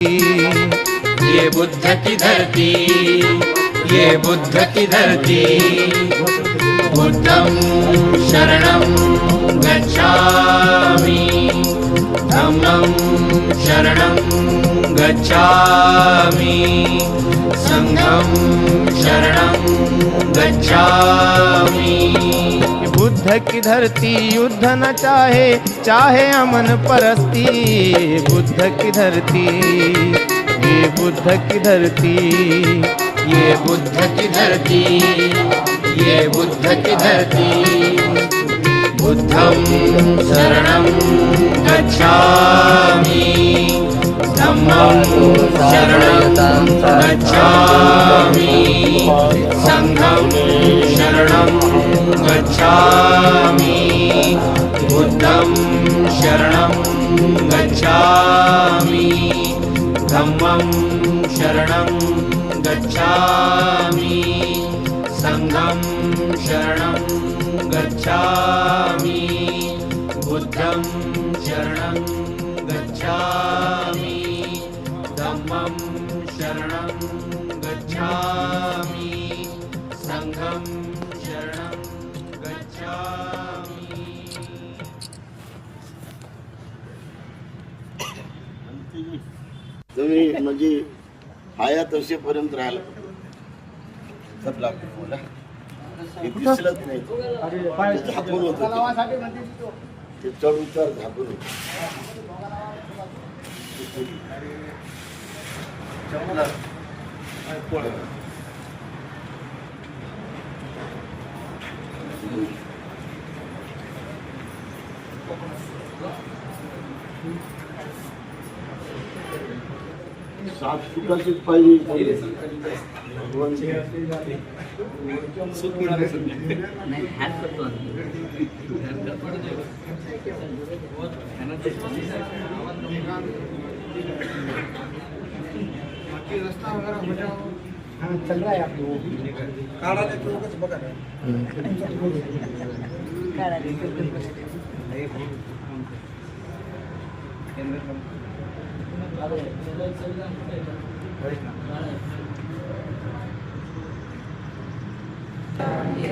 ये बुद्ध की धरती, ये बुद्ध की धरती, बुद्धं शरणं गच्छामि, धम्मं शरणं गच्छामि, संघं शरणं गच्छामि। बुद्ध की धरती युद्ध न चाहे, चाहे अमन परस्ती। बुद्ध की धरती, ये बुद्ध की धरती, ये बुद्ध की धरती, ये बुद्ध की धरती, बुद्धं शरणं गच्छामि, धम्मं शरणं गच्छामि, संघं शरणं गच्छामि, बुद्धं शरणं गच्छामि, धम्मं शरणं गच्छामि, संघं शरणं गच्छामि, बुद्धं शरणं गच्छामि, धम्मं शरणं गच्छामि, संघं शरणं गच्छामि। तुम्ही म्हणजे हयात असेपर्यंत राहायला सब लागतो मला हे दिसलंच नाही ते झाकून होतं ते चढ उतार झाकून होतं साफ सुखाचीच पाहिजे चल रहा है आप लोगों ये